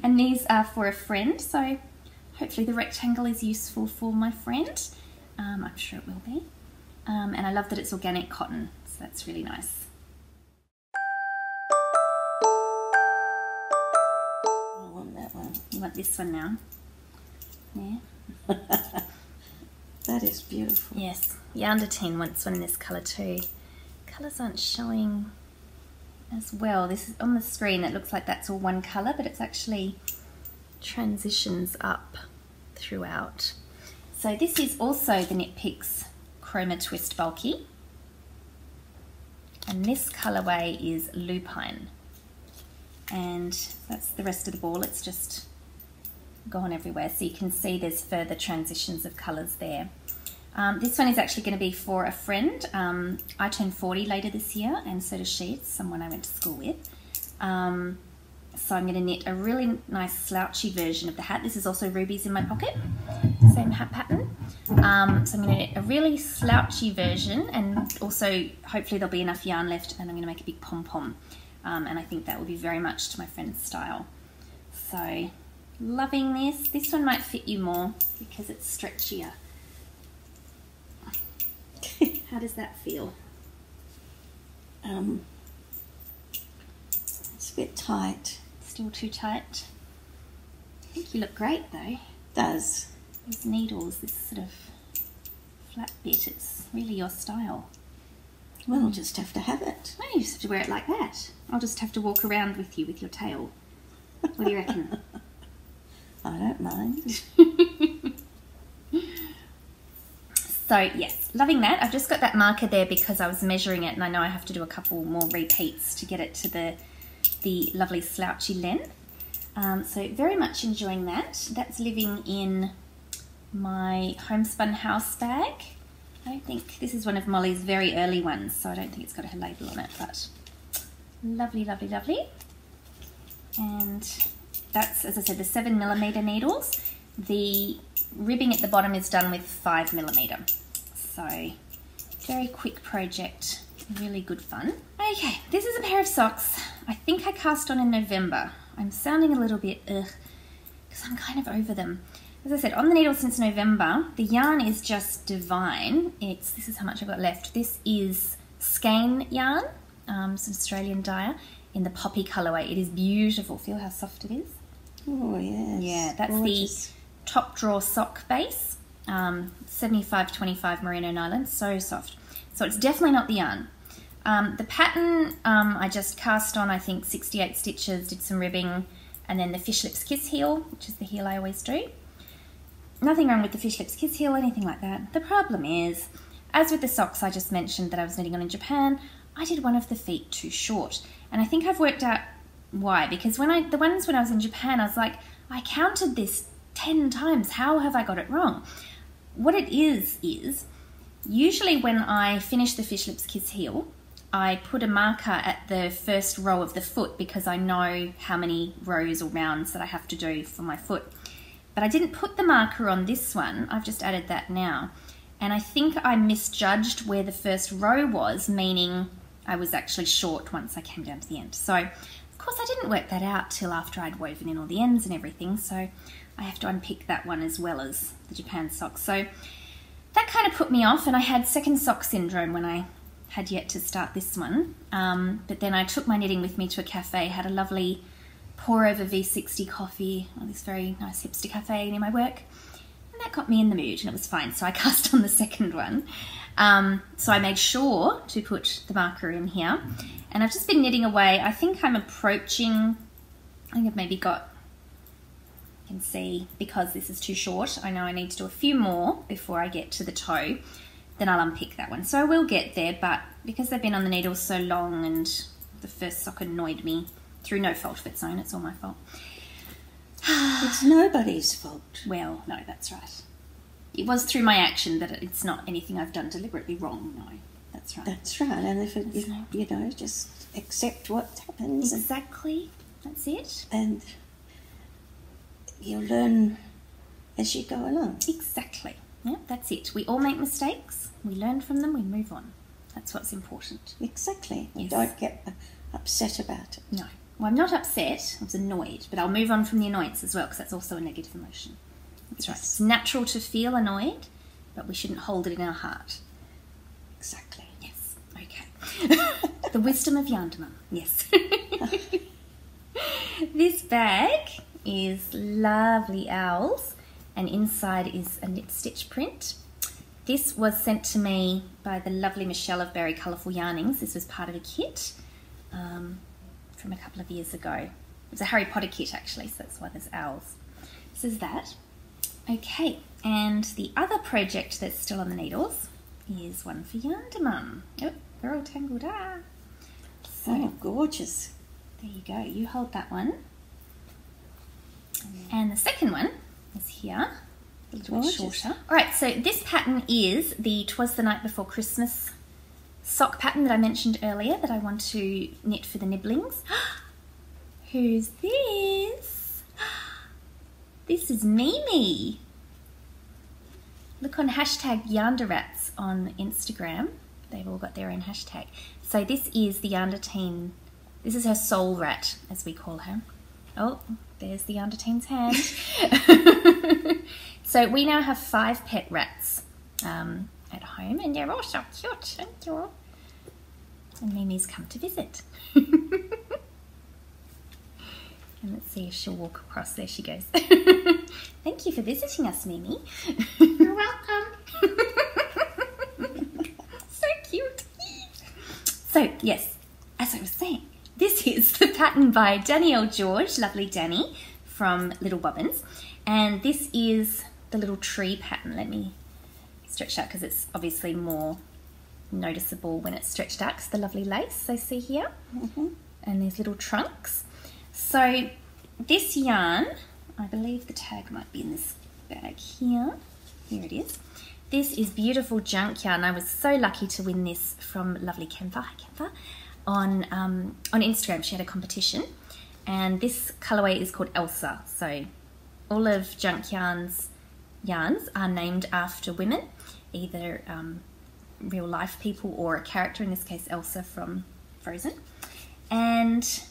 S1: and these are for a friend, so hopefully the rectangle is useful for my friend. I'm sure it will be. And I love that it's organic cotton, so that's really nice.
S2: I want that one.
S1: You want this one now? Yeah.
S2: That is beautiful.
S1: Yes, YarnderWoman wants one in this colour too. Colours aren't showing as well. This is on the screen, it looks like that's all one colour, but it's actually transitions up throughout. So this is also the Knit Picks Chroma Twist Bulky, and this colourway is Lupine, and that's the rest of the ball. It's just gone everywhere, so you can see there's further transitions of colours there. This one is actually going to be for a friend. I turn 40 later this year, and so does she. It's someone I went to school with. So I'm going to knit a really nice slouchy version of the hat. This is also rubies in my pocket, same hat pattern. So I'm going to knit a really slouchy version, and also hopefully there'll be enough yarn left, and I'm going to make a big pom-pom. And I think that will be very much to my friend's style. So loving this. This one might fit you more because it's stretchier. How does that feel?
S2: It's a bit tight.
S1: Still too tight? I think you look great though.
S2: It does.
S1: These needles, this sort of flat bit, it's really your style.
S2: Well, I'll just have to have it.
S1: No, you just have to wear it like that. I'll just have to walk around with you with your tail. What do you reckon?
S2: I don't mind.
S1: So yes, loving that. I've just got that marker there because I was measuring it, and I know I have to do a couple more repeats to get it to the lovely slouchy length. So very much enjoying that. That's living in my homespun house bag. I don't think this is one of Molly's very early ones, so I don't think it's got her label on it, but lovely, lovely, lovely. And that's, as I said, the 7mm needles. The ribbing at the bottom is done with 5mm. So very quick project, really good fun. Okay, this is a pair of socks I think I cast on in November. I'm sounding a little bit ugh, because I'm kind of over them. As I said, on the needle since November. The yarn is just divine. This is how much I've got left. This is skein yarn, some Australian dyer, in the poppy colourway. It is beautiful. Feel how soft it is?
S2: Oh, yes.
S1: Yeah, that's gorgeous. The top drawer sock base, 75-25 merino nylon, so soft. So it's definitely not the yarn. The pattern I just cast on, I think, 68 stitches, did some ribbing, and then the Fish Lips Kiss heel, which is the heel I always do. Nothing wrong with the Fish Lips Kiss heel, anything like that. The problem is, as with the socks I just mentioned that I was knitting on in Japan, I did one of the feet too short. And I think I've worked out why, because the ones when I was in Japan, I was like, I counted this 10 times. How have I got it wrong? What it is usually when I finish the Fish Lips Kiss heel, I put a marker at the first row of the foot because I know how many rows or rounds that I have to do for my foot. But I didn't put the marker on this one. I've just added that now. And I think I misjudged where the first row was, meaning I was actually short once I came down to the end. So, of course, I didn't work that out till after I'd woven in all the ends and everything. So I have to unpick that one as well as the Japan socks. So that kind of put me off, and I had second sock syndrome when I had yet to start this one. But then I took my knitting with me to a cafe, had a lovely pour over V60 coffee at this very nice hipster cafe near my work. And that got me in the mood and it was fine. So I cast on the second one. So I made sure to put the marker in here. And I've just been knitting away. I think I'm approaching, I think I've maybe got, you can see, because this is too short, I know I need to do a few more before I get to the toe. Then I'll unpick that one. So I will get there, but because they've been on the needle so long and the first sock annoyed me through no fault of its own, it's all my fault.
S2: It's nobody's fault.
S1: Well, no, that's right. It was through my action that it's not anything I've done deliberately wrong, no. That's right.
S2: That's right, and if you know, just accept what happens.
S1: Exactly, that's it.
S2: And you'll learn as you go along.
S1: Exactly, yeah, that's it. We all make mistakes, we learn from them, we move on. That's what's important.
S2: Exactly,
S1: yes.
S2: Don't get upset about it.
S1: No, well, I'm not upset, I was annoyed, but I'll move on from the annoyance as well, because that's also a negative emotion. That's right, it's natural to feel annoyed, but we shouldn't hold it in our heart.
S2: Exactly.
S1: Yes, okay. The wisdom of YarnderWoman, yes. This bag is lovely owls, and inside is a knit stitch print. This was sent to me by the lovely Michelle of Berry Colourful Yarnings. This was part of a kit from a couple of years ago. It was a Harry Potter kit actually, so that's why there's owls. This is that. Okay, and the other project that's still on the needles is one for YarnderWoman. Oh, they're all tangled. So,
S2: oh, gorgeous.
S1: There you go. You hold that one. And the second one is here, a little bit shorter. All right, so this pattern is the 'Twas the Night Before Christmas sock pattern that I mentioned earlier that I want to knit for the nibblings. Who's this? This is Mimi. Look on hashtag YarnderRats on Instagram. They've all got their own hashtag. So this is the Yarnder Teen. This is her soul rat, as we call her. Oh, there's the Yarnder Teen's hand. So we now have 5 pet rats at home, and they're all so cute. Thank you. And Mimi's come to visit. And let's see if she'll walk across. There she goes. Thank you for visiting us, Mimi.
S3: You're welcome.
S1: So cute. So, yes, as I was saying, this is the pattern by Danielle George, lovely Danny, from Little Bobbins. And this is the little tree pattern. Let me stretch out because it's obviously more noticeable when it's stretched out. It's the lovely lace I see here. And these little trunks. So this yarn, I believe the tag might be in this bag here. Here it is. This is beautiful junk yarn. I was so lucky to win this from lovely Kempa, on Instagram. She had a competition, and this colourway is called Elsa. So all of junk yarns are named after women, either real life people or a character, in this case Elsa from Frozen. And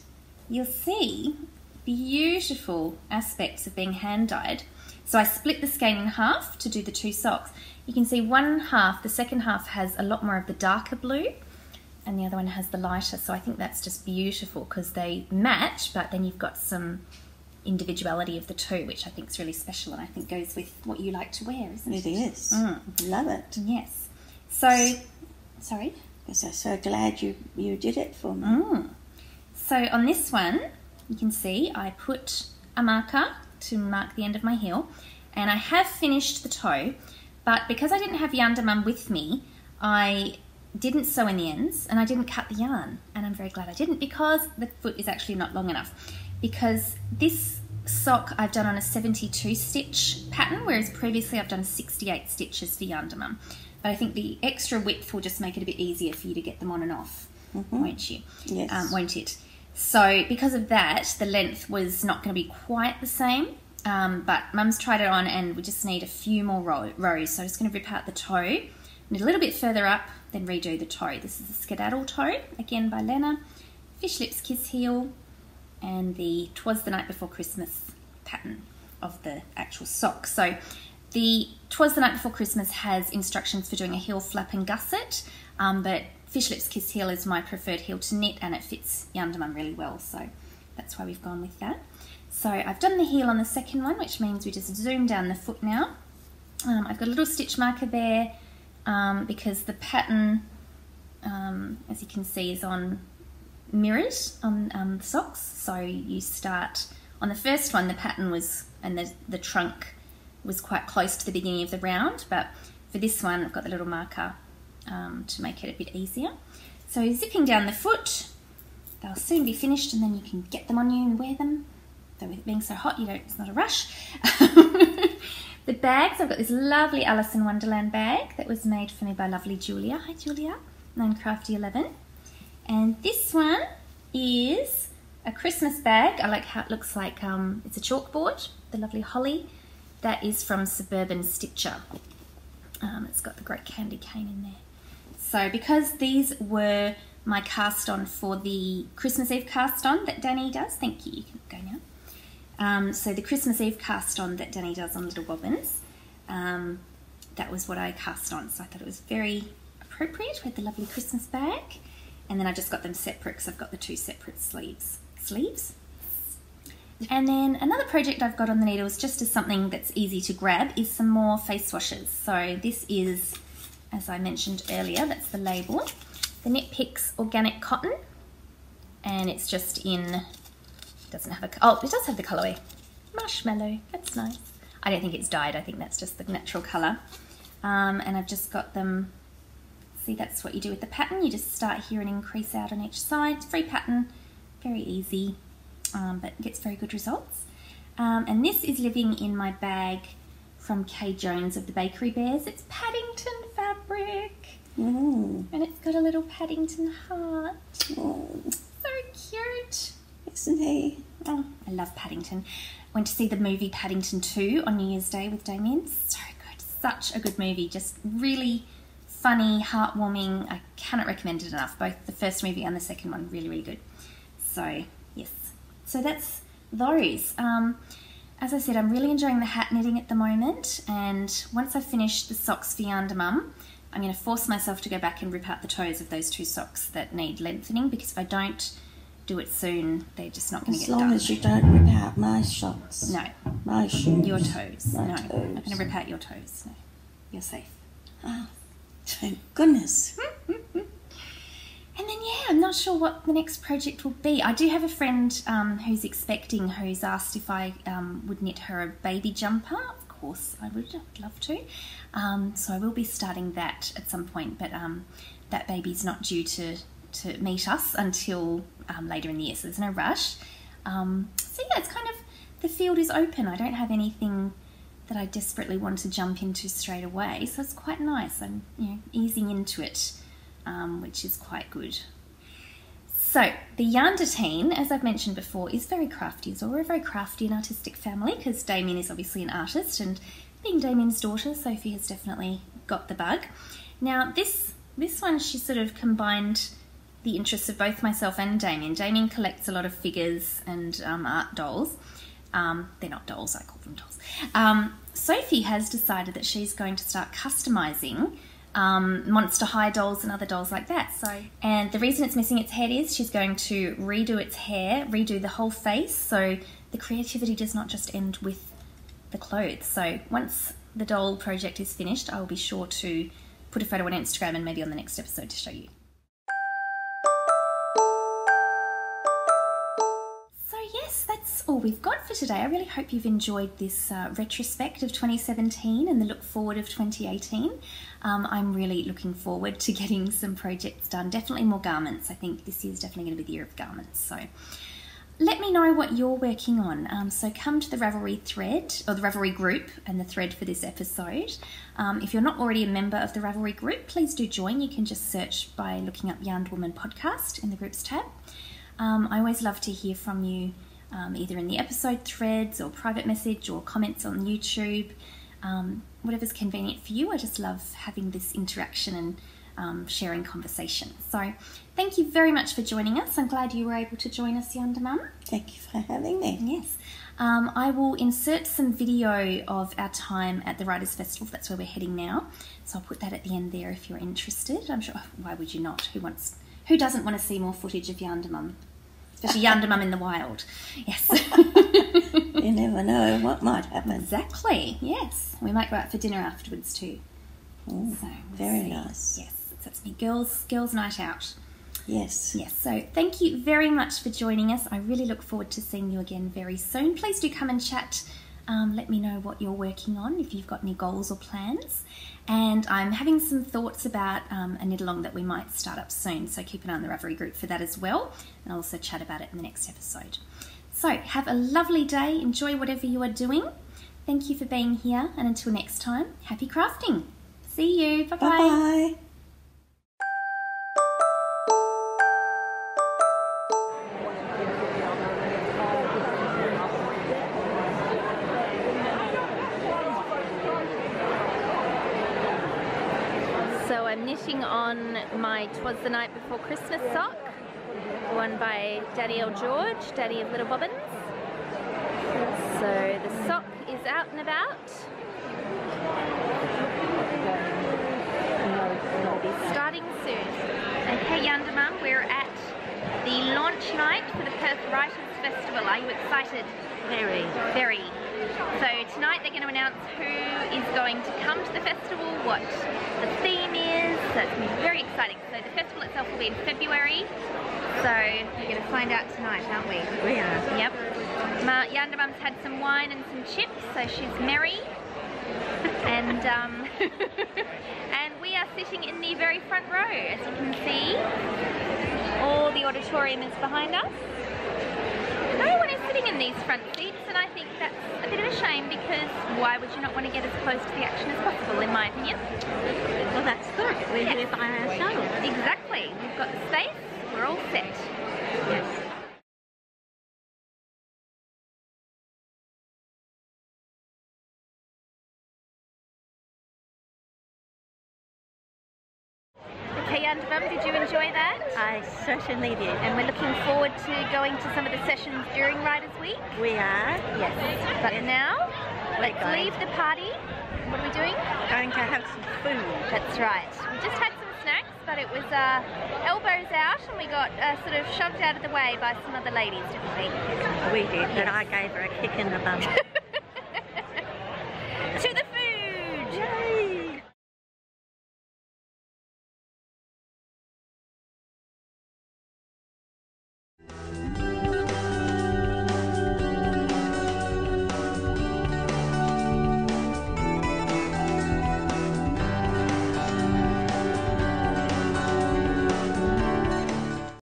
S1: you'll see beautiful aspects of being hand dyed. So I split the skein in half to do the 2 socks. You can see one half, the second half has a lot more of the darker blue and the other one has the lighter. So I think that's just beautiful because they match, but then you've got some individuality of the two, which I think is really special and I think goes with what you like to wear, isn't it?
S2: It is. Love it.
S1: Yes. So, sorry?
S2: Yes, I'm so glad you did it for me.
S1: So on this one, you can see I put a marker to mark the end of my heel, and I have finished the toe, but because I didn't have YarnderWoman with me, I didn't sew in the ends and I didn't cut the yarn, and I'm very glad I didn't because the foot is actually not long enough. Because this sock I've done on a 72 stitch pattern, whereas previously I've done 68 stitches for YarnderWoman. But I think the extra width will just make it a bit easier for you to get them on and off, won't you?
S2: Yes.
S1: Won't it? So because of that, the length was not going to be quite the same, but Mum's tried it on and we just need a few more rows. So I'm just going to rip out the toe, and a little bit further up, then redo the toe. This is the Skedaddle toe, again by Lena, Fish Lips Kiss Heel, and the 'Twas the Night Before Christmas pattern of the actual sock. So the 'Twas the Night Before Christmas has instructions for doing a heel flap and gusset, but Fish Lips Kiss Heel is my preferred heel to knit and it fits YarnderWoman really well, so that's why we've gone with that. So I've done the heel on the second one, which means we just zoom down the foot now. I've got a little stitch marker there because the pattern, as you can see, is on mirrored on the socks. So you start on the first one, the pattern was, and the trunk was quite close to the beginning of the round, but for this one I've got the little marker to make it a bit easier. So zipping down the foot, they'll soon be finished and then you can get them on you and wear them. Though with it being so hot, it's not a rush. The bags, I've got this lovely Alice in Wonderland bag that was made for me by lovely Julia. Hi Julia, 9crafty11. And this one is a Christmas bag. I like how it looks like it's a chalkboard, the lovely holly. That is from Suburban Stitcher. It's got the great candy cane in there. So because these were my cast on for the Christmas Eve cast on that Danny does, thank you, you can go now. So the Christmas Eve cast on that Danny does on Little Bobbins, that was what I cast on. So I thought it was very appropriate with the lovely Christmas bag. And then I just got them separate because I've got the two separate sleeves. And then another project I've got on the needles, just as something that's easy to grab, is some more face washes. So this is, as I mentioned earlier, that's the label, the Knit Picks Organic Cotton. And it's just in... doesn't have it does have the colourway Marshmallow. That's nice. I don't think it's dyed, I think that's just the natural colour. And I've just got them, see, that's what you do with the pattern. You just start here and increase out on each side. It's free pattern, very easy, but gets very good results. And this is living in my bag from Kay Jones of the Bakery Bears. It's Paddington fabric. And it's got a little Paddington heart. So cute.
S2: Isn't he?
S1: Oh, I love Paddington. Went to see the movie Paddington 2 on New Year's Day with Damien. So good. Such a good movie. Just really funny, heartwarming. I cannot recommend it enough. Both the first movie and the second one, really, really good. So, yes. So that's those. As I said, I'm really enjoying the hat knitting at the moment. And once I finish the socks for YarnderWoman, I'm going to force myself to go back and rip out the toes of those two socks that need lengthening, because if I don't do it soon, they're just not going to get done.
S2: As long as you don't rip out my socks.
S1: No.
S2: My shoes.
S1: Your toes.
S2: My
S1: no.
S2: toes.
S1: I'm not going to rip out your toes. No. You're safe.
S2: Oh, thank goodness.
S1: And then, yeah, I'm not sure what the next project will be. I do have a friend who's expecting, who's asked if I would knit her a baby jumper. Of course I would. I'd love to. So I will be starting that at some point, but that baby's not due to meet us until later in the year, so there's no rush. So yeah, it's kind of, the field is open. I don't have anything that I desperately want to jump into straight away, so it's quite nice. I'm easing into it, which is quite good. So the Yarnder team, as I've mentioned before, is very crafty as well. We're a very crafty and artistic family because Damien is obviously an artist, and being Damien's daughter, Sophie has definitely got the bug. Now this one, she sort of combined the interests of both myself and Damien. Damien collects a lot of figures and art dolls. They're not dolls, I call them dolls. Sophie has decided that she's going to start customising Monster High dolls and other dolls like that. And the reason it's missing its head is she's going to redo its hair, redo the whole face, so the creativity does not just end with the clothes. So once the doll project is finished, I will be sure to put a photo on Instagram and maybe on the next episode to show you. That's all we've got for today. I really hope you've enjoyed this retrospect of 2017 and the look forward of 2018. I'm really looking forward to getting some projects done. Definitely more garments. I think this year's definitely going to be the year of garments. So let me know what you're working on. So come to the Ravelry thread, or the Ravelry group, and the thread for this episode. If you're not already a member of the Ravelry group, please do join. You can just search by looking up YarnderWoman Podcast in the groups tab. I always love to hear from you, either in the episode threads or private message or comments on YouTube, whatever's convenient for you. I just love having this interaction and sharing conversation. So thank you very much for joining us. I'm glad you were able to join us, YarnderWoman.
S2: Thank you for having me.
S1: Yes. I will insert some video of our time at the Writers' Festival. That's where we're heading now. So I'll put that at the end there if you're interested. I'm sure, why would you not? Who doesn't want to see more footage of YarnderWoman? Especially YarnderWoman in the wild. Yes.
S2: You never know what might happen.
S1: Exactly, yes. We might go out for dinner afterwards too.
S2: Oh,
S1: so
S2: very nice.
S1: Yes, that's me. Girls' night out.
S2: Yes.
S1: Yes, so thank you very much for joining us. I really look forward to seeing you again very soon. Please do come and chat. Let me know what you're working on, if you've got any goals or plans. And I'm having some thoughts about a knit-along that we might start up soon, so keep an eye on the Ravelry group for that as well. And I'll also chat about it in the next episode. So have a lovely day. Enjoy whatever you are doing. Thank you for being here. And until next time, happy crafting. See you. Bye-bye.
S2: Bye-bye.
S1: So I'm knitting on my Twas the Night Before Christmas sock, worn by Daddy L. George, Daddy of Little Bobbins. So the sock is out and about. It'll be starting soon. Okay, YarnderWoman, we're at the launch night for the Perth Writers Festival. Are you excited?
S4: Very.
S1: Very. So tonight they're going to announce who is going to come to the festival, what the theme is, so it's going to be very exciting. So the festival itself will be in February, so we're going to find out tonight, aren't we?
S4: We are.
S1: Yep. YarnderWoman's had some wine and some chips, so she's merry. And and we are sitting in the very front row, as you can see. All the auditorium is behind us. No one is sitting in these front seats, and I think that's a bit of a shame, because why would you not want to get as close to the action as possible, in my opinion?
S4: Well, that's good. We're here by ourselves.
S1: Exactly. We've got the space. We're all set.
S4: Yes.
S1: Okay, YarnderWoman, did you enjoy that?
S4: I certainly did.
S1: And we're looking forward to going to some of the sessions during Writers' Week.
S4: We are.
S1: Yes. But now, let's
S4: going.
S1: leave the party. What are we doing?
S4: Going to have some food.
S1: That's right. We just had some snacks, but it was elbows out, and we got sort of shoved out of the way by some other ladies, didn't we?
S4: We did, but I gave her a kick in the bum.